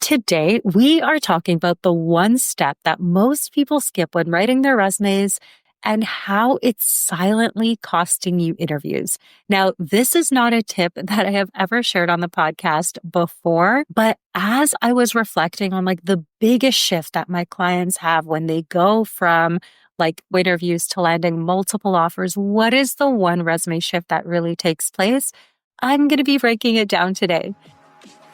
Today, we are talking about the one step that most people skip when writing their resumes and how it's silently costing you interviews. Now, this is not a tip that I have ever shared on the podcast before, but as I was reflecting on the biggest shift that my clients have when they go from interviews to landing multiple offers, what is the one resume shift that really takes place? I'm going to be breaking it down today.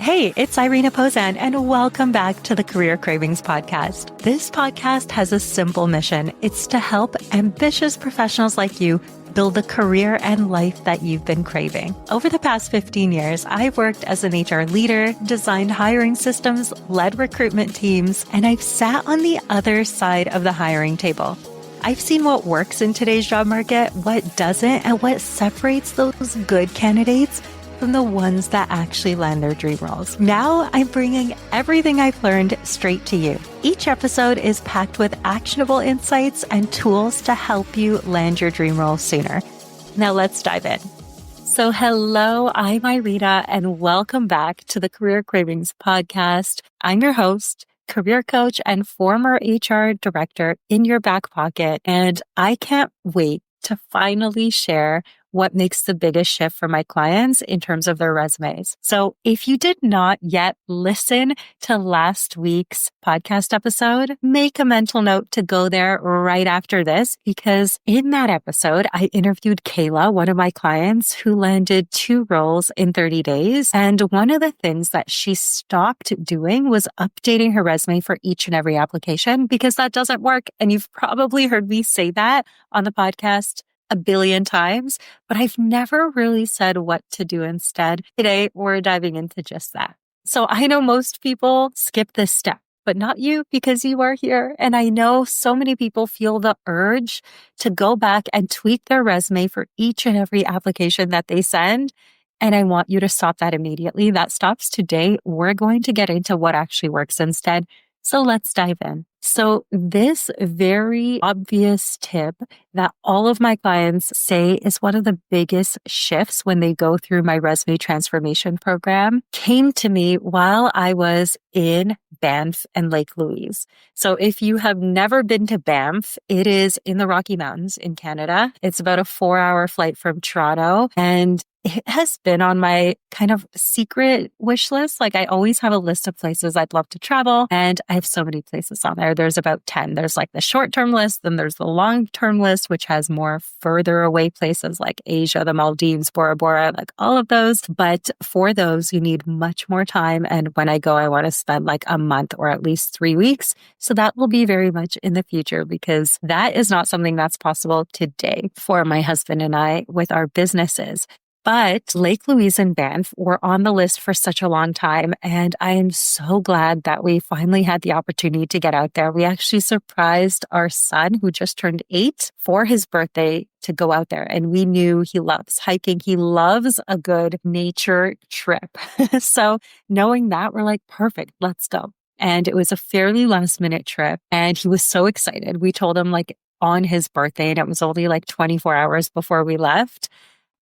Hey, it's Irina Pozan, and welcome back to the Career Cravings Podcast. This podcast has a simple mission. It's to help ambitious professionals like you build the career and life that you've been craving. Over the past 15 years, I've worked as an HR leader, designed hiring systems, led recruitment teams, and I've sat on the other side of the hiring table. I've seen what works in today's job market, what doesn't, and what separates those good candidates from the ones that actually land their dream roles. Now I'm bringing everything I've learned straight to you. Each episode is packed with actionable insights and tools to help you land your dream role sooner. Now let's dive in. So hello, I'm Irina, and welcome back to the Career Cravings Podcast. I'm your host, career coach, and former HR director in your back pocket, and I can't wait to finally share what makes the biggest shift for my clients in terms of their resumes. So if you did not yet listen to last week's podcast episode, make a mental note to go there right after this, because in that episode, I interviewed Kayla, one of my clients who landed 2 roles in 30 days. And one of the things that she stopped doing was updating her resume for each and every application, because that doesn't work. And you've probably heard me say that on the podcast a billion times, but I've never really said what to do instead. Today, we're diving into just that. So I know most people skip this step, but not you, because you are here. And I know so many people feel the urge to go back and tweak their resume for each and every application that they send. And I want you to stop that immediately. That stops today. We're going to get into what actually works instead. So let's dive in. So this very obvious tip that all of my clients say is one of the biggest shifts when they go through my resume transformation program came to me while I was in Banff and Lake Louise. So if you have never been to Banff, it is in the Rocky Mountains in Canada. It's about a 4-hour flight from Toronto, and it has been on my kind of secret wish list. I always have a list of places I'd love to travel, and I have so many places on there. There's about 10. There's the short-term list, then there's the long-term list, which has more further away places like Asia, the Maldives, Bora Bora, all of those. But for those, you need much more time. And when I go, I want to spend a month or at least 3 weeks. So that will be very much in the future, because that is not something that's possible today for my husband and I with our businesses. But Lake Louise and Banff were on the list for such a long time, and I am so glad that we finally had the opportunity to get out there. We actually surprised our son, who just turned 8, for his birthday to go out there, and we knew he loves hiking. He loves a good nature trip. So knowing that, we're perfect, let's go. And it was a fairly last minute trip, and he was so excited. We told him on his birthday, and it was only 24 hours before we left.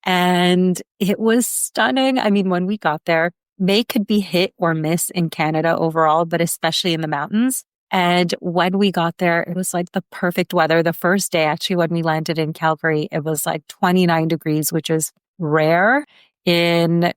And it was stunning. I mean, when we got there, May could be hit or miss in Canada overall, but especially in the mountains. And when we got there, it was the perfect weather. The first day, actually, when we landed in Calgary, it was 29 degrees, which is rare in,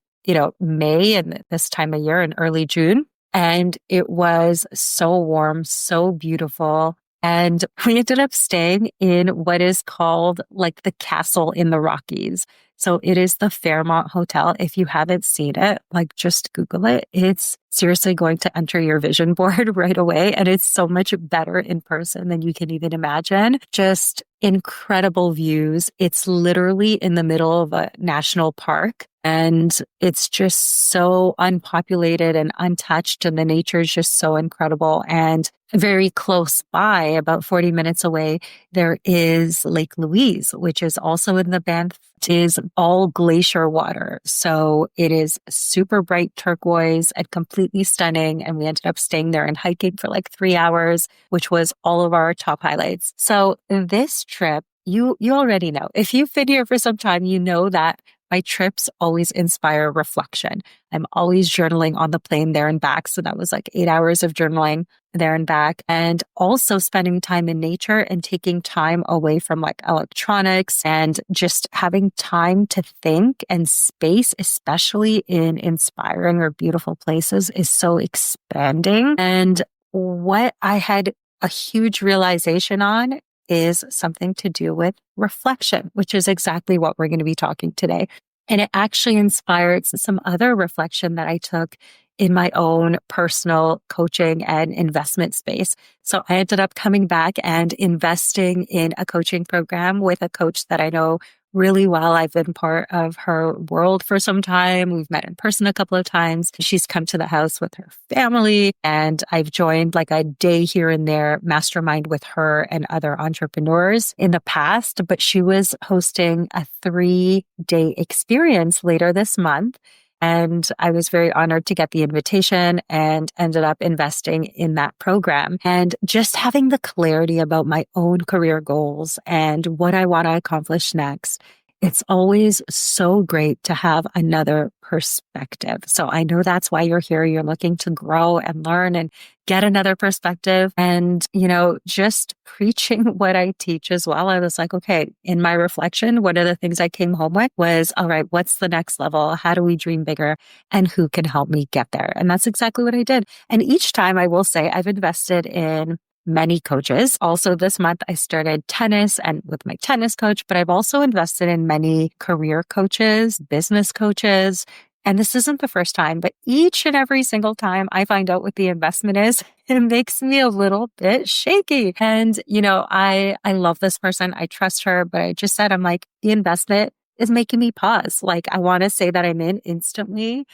May and this time of year in early June. And it was so warm, so beautiful. And we ended up staying in what is called the castle in the Rockies. So it is the Fairmont Hotel. If you haven't seen it, just Google it. It's seriously going to enter your vision board right away. And it's so much better in person than you can even imagine. Just incredible views. It's literally in the middle of a national park. And it's just so unpopulated and untouched. And the nature is just so incredible. And very close by, about 40 minutes away, there is Lake Louise, which is also in the Banff. It is all glacier water. So it is super bright turquoise and completely stunning. And we ended up staying there and hiking for 3 hours, which was all of our top highlights. So this trip, you already know. If you've been here for some time, you know that my trips always inspire reflection. I'm always journaling on the plane there and back. So that was like 8 hours of journaling there and back. And also spending time in nature and taking time away from like electronics and just having time to think and space, especially in inspiring or beautiful places, is so expanding. And what I had a huge realization on is something to do with reflection, which is exactly what we're going to be talking today. And it actually inspired some other reflection that I took in my own personal coaching and investment space. So I ended up coming back and investing in a coaching program with a coach that I know really well. I've been part of her world for some time. We've met in person a couple of times. She's come to the house with her family, and I've joined like a day here and there mastermind with her and other entrepreneurs in the past. But she was hosting a 3-day experience later this month. And I was very honored to get the invitation and ended up investing in that program and just having the clarity about my own career goals and what I want to accomplish next. It's always so great to have another perspective. So I know that's why you're here. You're looking to grow and learn and get another perspective. And, just preaching what I teach as well. I was like, okay, in my reflection, one of the things I came home with was, all right, what's the next level? How do we dream bigger? And who can help me get there? And that's exactly what I did. And each time I will say I've invested in many coaches. Also this month, I started tennis and with my tennis coach, but I've also invested in many career coaches, business coaches. And this isn't the first time, but each and every single time I find out what the investment is, it makes me a little bit shaky. And, I love this person. I trust her, but I just said, I'm like, the investment is making me pause. Like I want to say that I'm in instantly.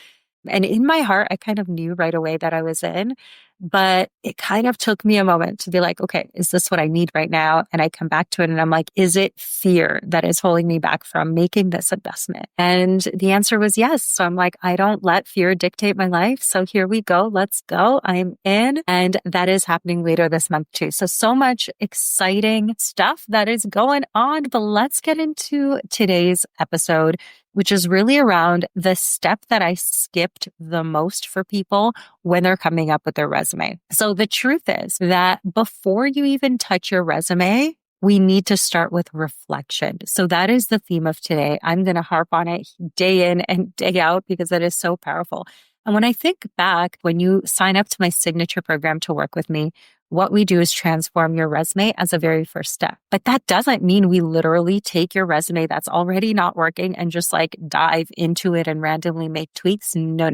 And in my heart, I kind of knew right away that I was in, but it kind of took me a moment to be like, okay, is this what I need right now? And I come back to it and I'm like, is it fear that is holding me back from making this investment? And the answer was yes. So I'm like, I don't let fear dictate my life. So here we go. Let's go. I'm in. And that is happening later this month too. So much exciting stuff that is going on, but let's get into today's episode, which is really around the step that I skipped the most for people when they're coming up with their resume. So the truth is that before you even touch your resume, we need to start with reflection. So that is the theme of today. I'm going to harp on it day in and day out because it is so powerful. And when I think back, when you sign up to my signature program to work with me, what we do is transform your resume as a very first step. But that doesn't mean we literally take your resume that's already not working and just like dive into it and randomly make tweaks. No.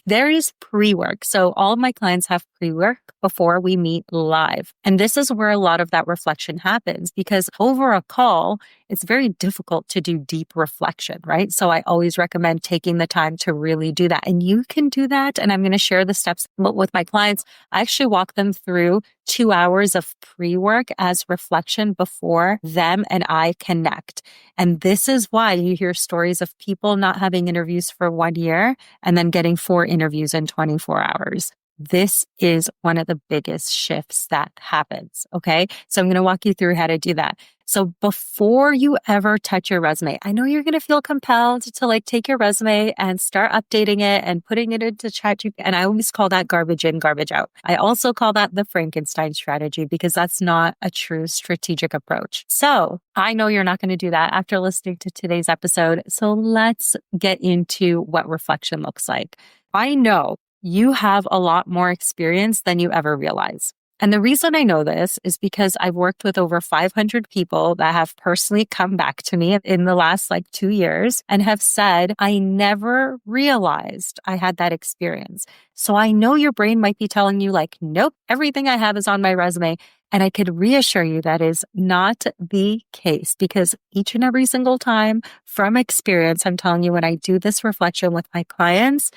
There is pre-work. So all of my clients have pre-work before we meet live. And this is where a lot of that reflection happens because over a call, it's very difficult to do deep reflection, right? So I always recommend taking the time to really do that. And you can do that. And I'm going to share the steps with my clients. I actually walk them through 2 hours of pre-work as reflection before them and I connect. And this is why you hear stories of people not having interviews for 1 year and then getting 4 interviews in 24 hours. This is one of the biggest shifts that happens. Okay. So I'm going to walk you through how to do that. So before you ever touch your resume, I know you're going to feel compelled to like take your resume and start updating it and putting it into ChatGPT. And I always call that garbage in, garbage out. I also call that the Frankenstein strategy because that's not a true strategic approach. So I know you're not going to do that after listening to today's episode. So let's get into what reflection looks like. I know you have a lot more experience than you ever realize. And the reason I know this is because I've worked with over 500 people that have personally come back to me in the last 2 years and have said, I never realized I had that experience. So I know your brain might be telling you nope, everything I have is on my resume. And I could reassure you that is not the case because each and every single time from experience, I'm telling you, when I do this reflection with my clients,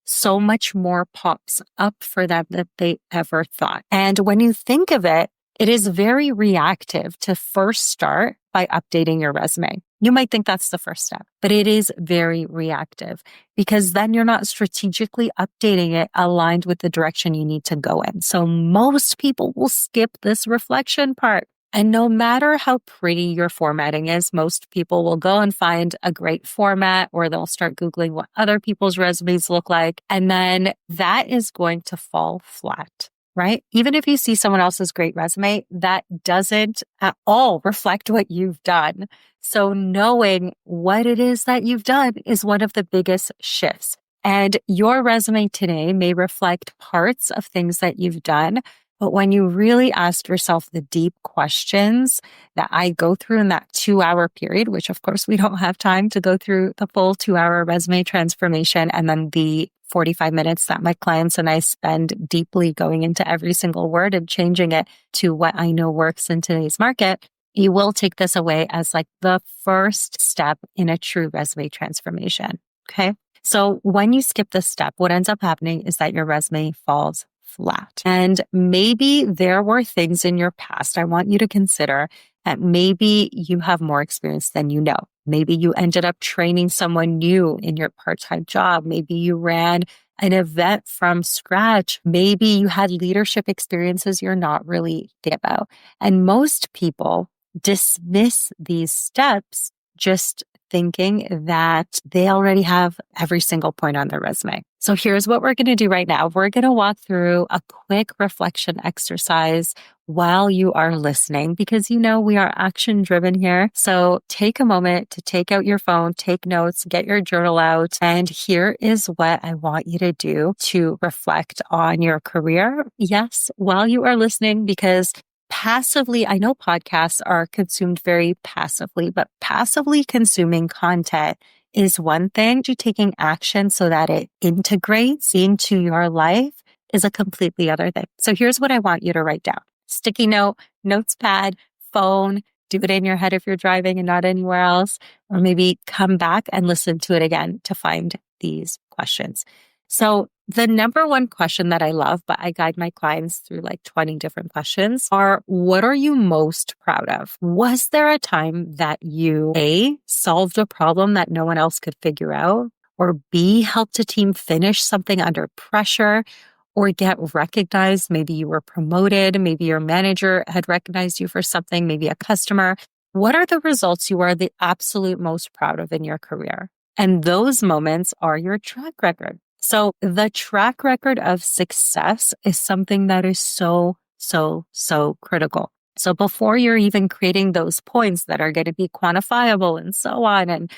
so much more pops up for them than they ever thought. And when you think of it, it is very reactive to first start by updating your resume. You might think that's the first step, but it is very reactive because then you're not strategically updating it aligned with the direction you need to go in. So most people will skip this reflection part. And no matter how pretty your formatting is, most people will go and find a great format, or they'll start Googling what other people's resumes look like. And then that is going to fall flat, right? Even if you see someone else's great resume, that doesn't at all reflect what you've done. So knowing what it is that you've done is one of the biggest shifts. And your resume today may reflect parts of things that you've done. But when you really ask yourself the deep questions that I go through in that 2-hour period, which of course we don't have time to go through the full 2-hour resume transformation, and then the 45 minutes that my clients and I spend deeply going into every single word and changing it to what I know works in today's market, you will take this away as like the first step in a true resume transformation. Okay. So when you skip this step, what ends up happening is that your resume falls flat. And maybe there were things in your past I want you to consider that maybe you have more experience than you know. Maybe you ended up training someone new in your part-time job. Maybe you ran an event from scratch. Maybe you had leadership experiences you're not really thinking about. And most people dismiss these steps just thinking that they already have every single point on their resume. So here's what we're going to do right now. We're going to walk through a quick reflection exercise while you are listening, because we are action driven here. So take a moment to take out your phone, take notes, get your journal out. And here is what I want you to do to reflect on your career. Yes, while you are listening, because passively, I know podcasts are consumed very passively, but passively consuming content is one thing. Taking action so that it integrates into your life is a completely other thing. So here's what I want you to write down. Sticky note, notes pad, phone, do it in your head if you're driving and not anywhere else, or maybe come back and listen to it again to find these questions. So the number one question that I love, but I guide my clients through like 20 different questions, are what are you most proud of? Was there a time that you A, solved a problem that no one else could figure out, or B, helped a team finish something under pressure, or get recognized? Maybe you were promoted, maybe your manager had recognized you for something, maybe a customer. What are the results you are the absolute most proud of in your career? And those moments are your track record. So the track record of success is something that is so critical. So before you're even creating those points that are going to be quantifiable and so on, and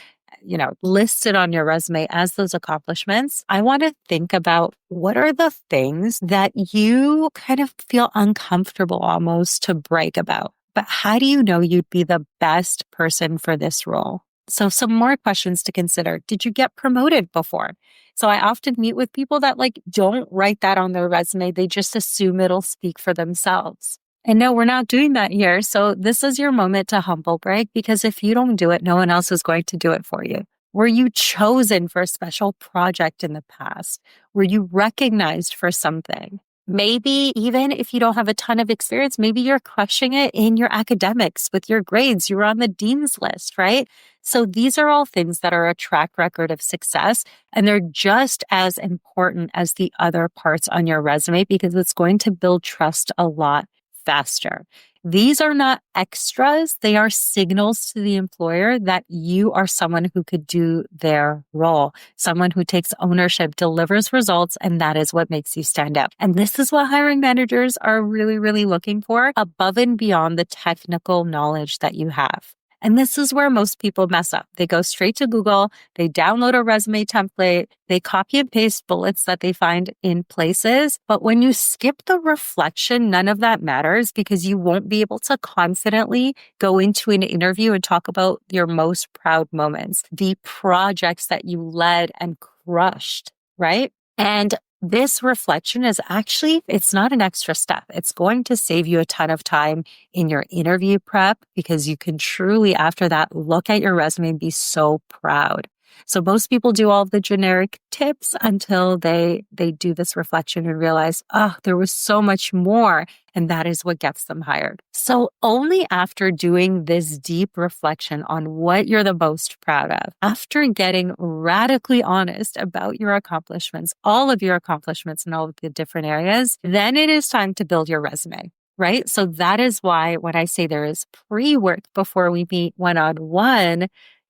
listed on your resume as those accomplishments, I want to think about what are the things that you kind of feel uncomfortable almost to brag about. But how do you know you'd be the best person for this role? So some more questions to consider. Did you get promoted before? So I often meet with people that don't write that on their resume. They just assume it'll speak for themselves. And no, we're not doing that here. So this is your moment to humble brag, because if you don't do it, no one else is going to do it for you. Were you chosen for a special project in the past? Were you recognized for something? Maybe even if you don't have a ton of experience, maybe you're crushing it in your academics with your grades. You were on the dean's list, right? So these are all things that are a track record of success, and they're just as important as the other parts on your resume, because it's going to build trust a lot faster. These are not extras. They are signals to the employer that you are someone who could do their role, someone who takes ownership, delivers results, and that is what makes you stand out. And this is what hiring managers are really, really looking for, above and beyond the technical knowledge that you have. And this is where most people mess up. They go straight to Google, they download a resume template, they copy and paste bullets that they find in places. But when you skip the reflection, none of that matters, because you won't be able to confidently go into an interview and talk about your most proud moments, the projects that you led and crushed, right? And this reflection is actually, it's not an extra step. It's going to save you a ton of time in your interview prep, because you can truly, after that, look at your resume and be so proud. So most people do all of the generic tips until they do this reflection and realize, oh, there was so much more. And that is what gets them hired. So only after doing this deep reflection on what you're the most proud of, after getting radically honest about your accomplishments, all of your accomplishments in all of the different areas, then it is time to build your resume. right? So that is why when I say there is pre-work before we meet one-on-one,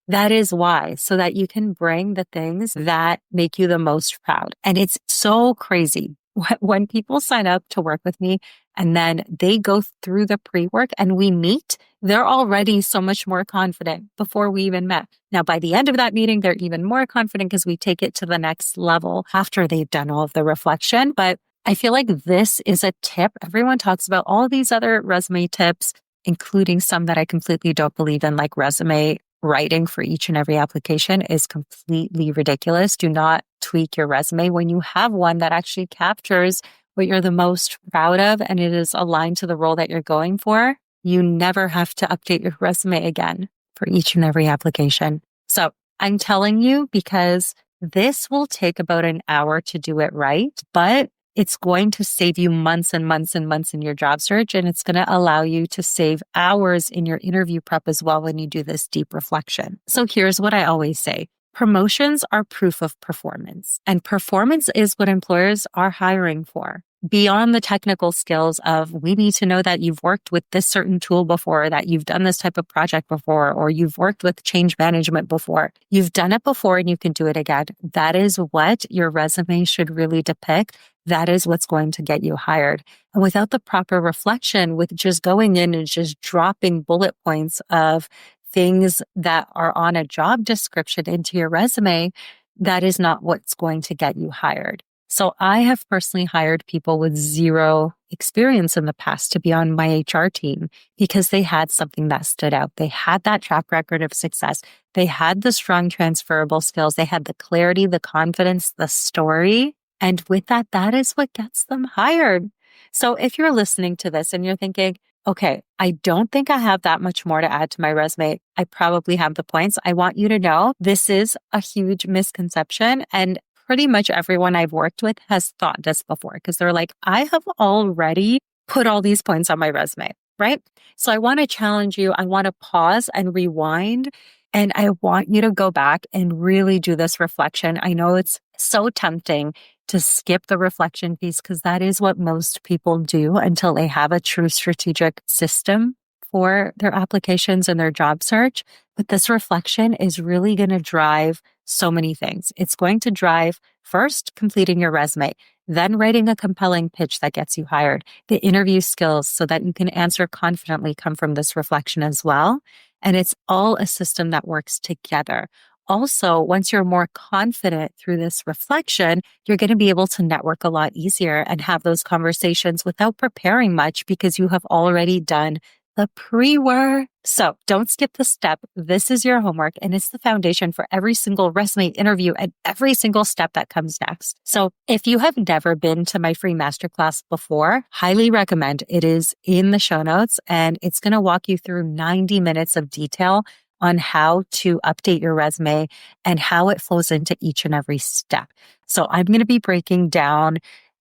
that is why, so that you can bring the things that make you the most proud. And it's so crazy when people sign up to work with me and then they go through the pre-work and we meet, they're already so much more confident before we even met. Now, by the end of that meeting, they're even more confident because we take it to the next level after they've done all of the reflection. But I feel like this is a tip. Everyone talks about all these other resume tips, including some that I completely don't believe in, like resume writing for each and every application is completely ridiculous. Do not tweak your resume when you have one that actually captures what you're the most proud of and it is aligned to the role that you're going for. You never have to update your resume again for each and every application. So I'm telling you because this will take about an hour to do it right, but it's going to save you months and months and months in your job search. And it's going to allow you to save hours in your interview prep as well when you do this deep reflection. So here's what I always say. Promotions are proof of performance, and performance is what employers are hiring for. Beyond the technical skills of we need to know that you've worked with this certain tool before, that you've done this type of project before, or you've worked with change management before. You've done it before and you can do it again. That is what your resume should really depict. That is what's going to get you hired. And without the proper reflection, with just going in and just dropping bullet points of things that are on a job description into your resume, that is not what's going to get you hired. So I have personally hired people with zero experience in the past to be on my HR team because they had something that stood out. They had that track record of success. They had the strong transferable skills. They had the clarity, the confidence, the story. And with that, that is what gets them hired. So if you're listening to this and you're thinking, okay, I don't think I have that much more to add to my resume. I probably have the points. I want you to know this is a huge misconception. And pretty much everyone I've worked with has thought this before because they're like, I have already put all these points on my resume, right? So I want to challenge you. I want to pause and rewind. And I want you to go back and really do this reflection. I know it's so tempting to skip the reflection piece because that is what most people do until they have a true strategic system for their applications and their job search. But this reflection is really going to drive so many things. It's going to drive first completing your resume, then writing a compelling pitch that gets you hired. The interview skills so that you can answer confidently come from this reflection as well. And it's all a system that works together. Also, once you're more confident through this reflection, you're going to be able to network a lot easier and have those conversations without preparing much because you have already done the pre-work. So don't skip the step. This is your homework and it's the foundation for every single resume interview and every single step that comes next. So if you have never been to my free masterclass before, highly recommend. It is in the show notes and it's going to walk you through 90 minutes of detail on how to update your resume and how it flows into each and every step. So I'm going to be breaking down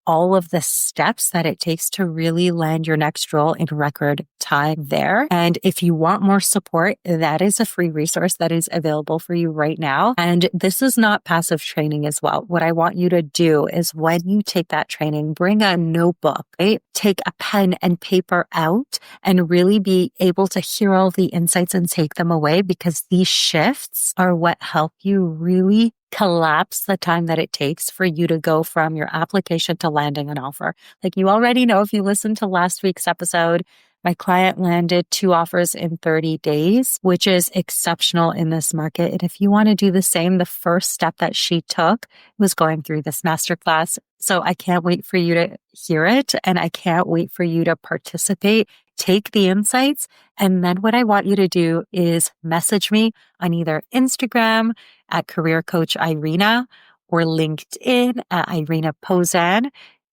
all of the steps that it takes to really land your next role in record time there. And if you want more support, that is a free resource that is available for you right now. And this is not passive training as well. What I want you to do is when you take that training, bring a notebook, right? Take a pen and paper out and really be able to hear all the insights and take them away because these shifts are what help you really collapse the time that it takes for you to go from your application to landing an offer. Like you already know, if you listened to last week's episode, my client landed 2 offers in 30 days, which is exceptional in this market. And if you want to do the same, the first step that she took was going through this masterclass. So I can't wait for you to hear it. And I can't wait for you to participate, take the insights. And then what I want you to do is message me on either Instagram at Career Coach Irina or LinkedIn at Irina Pozan,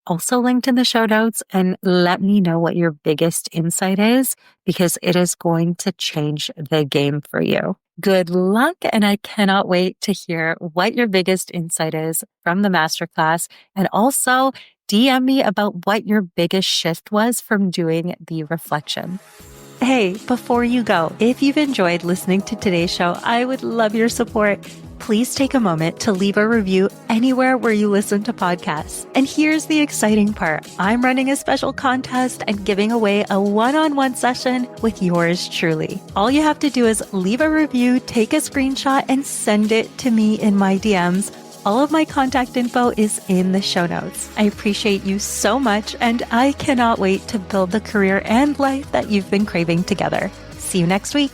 also linked in the show notes, and let me know what your biggest insight is because it is going to change the game for you. Good luck, and I cannot wait to hear what your biggest insight is from the masterclass, and also DM me about what your biggest shift was from doing the reflection. Hey, before you go, if you've enjoyed listening to today's show, I would love your support. please take a moment to leave a review anywhere where you listen to podcasts. And here's the exciting part. I'm running a special contest and giving away a one-on-one session with yours truly. All you have to do is leave a review, take a screenshot, and send it to me in my DMs. All of my contact info is in the show notes. I appreciate you so much, and I cannot wait to build the career and life that you've been craving together. See you next week.